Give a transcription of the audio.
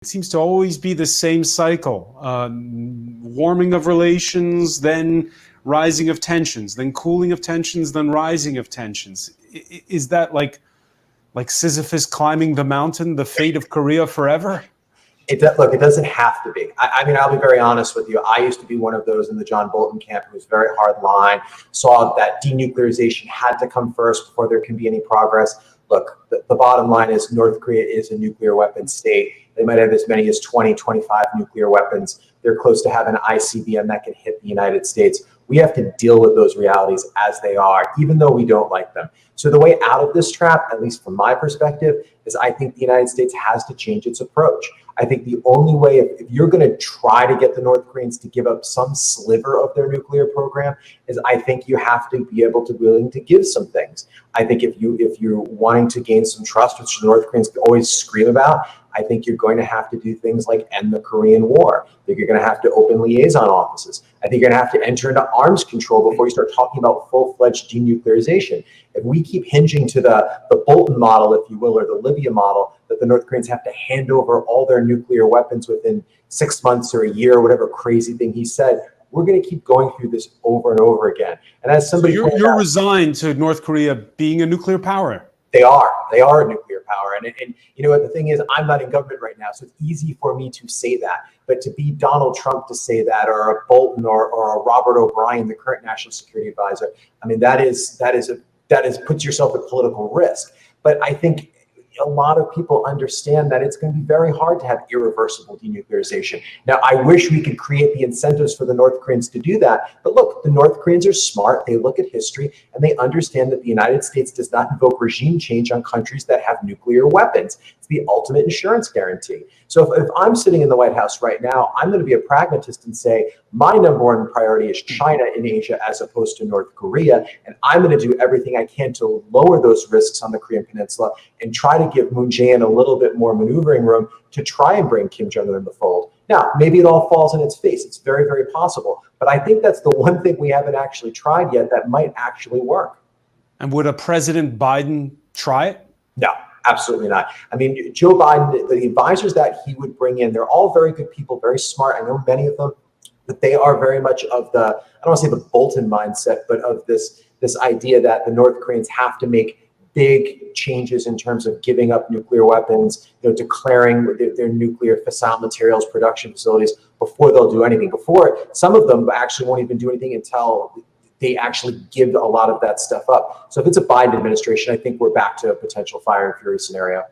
It seems to always be the same cycle. Warming of relations, then rising of tensions, then cooling of tensions, then rising of tensions. Is that like Sisyphus climbing the mountain, the fate of Korea forever? Look, it doesn't have to be. I mean, I'll be very honest with you. I used to be one of those in the John Bolton camp who was very hard line, saw that denuclearization had to come first before there can be any progress. Look, the bottom line is North Korea is a nuclear weapons state. They might have as many as 20, 25 nuclear weapons. They're close to having an ICBM that can hit the United States. We have to deal with those realities as they are, even though we don't like them. So the way out of this trap, at least from my perspective, is I think the United States has to change its approach. I think the only way, if you're going to try to get the North Koreans to give up some sliver of their nuclear program, is I think you have to be able to be willing to give some things. I think if you're wanting to gain some trust, which the North Koreans always scream about, I think you're going to have to do things like end the Korean War. I think you're going to have to open liaison offices. I think you're going to have to enter into arms control before you start talking about full-fledged denuclearization. If we keep hinging to the Bolton model, if you will, or the Libya model, that the North Koreans have to hand over all their nuclear weapons within 6 months or a year, or whatever crazy thing he said, we're going to keep going through this over and over again. And as somebody, so you're resigned to North Korea being a nuclear power. They are a nuclear power. And you know what, the thing is, I'm not in government right now, so it's easy for me to say that. But to be Donald Trump to say that, or a Bolton or a Robert O'Brien, the current national security advisor, I mean, that puts yourself at political risk. But I think a lot of people understand that it's going to be very hard to have irreversible denuclearization. Now, I wish we could create the incentives for the North Koreans to do that. But look, the North Koreans are smart. They look at history and they understand that the United States does not invoke regime change on countries that have nuclear weapons. It's the ultimate insurance guarantee. So if I'm sitting in the White House right now, I'm going to be a pragmatist and say, my number one priority is China in Asia as opposed to North Korea. And I'm going to do everything I can to lower those risks on the Korean Peninsula and try to give Moon Jae-in a little bit more maneuvering room to try and bring Kim Jong-un in the fold. Now, maybe it all falls in its face. It's very, very possible. But I think that's the one thing we haven't actually tried yet that might actually work. And would a President Biden try it? No. Absolutely not. I mean, Joe Biden, the advisors that he would bring in, they're all very good people, very smart. I know many of them, but they are very much of the, I don't want to say the Bolton mindset, but of this idea that the North Koreans have to make big changes in terms of giving up nuclear weapons, declaring their nuclear fissile materials production facilities before they'll do anything. Before, some of them actually won't even do anything until they actually give a lot of that stuff up. So if it's a Biden administration, I think we're back to a potential fire and fury scenario.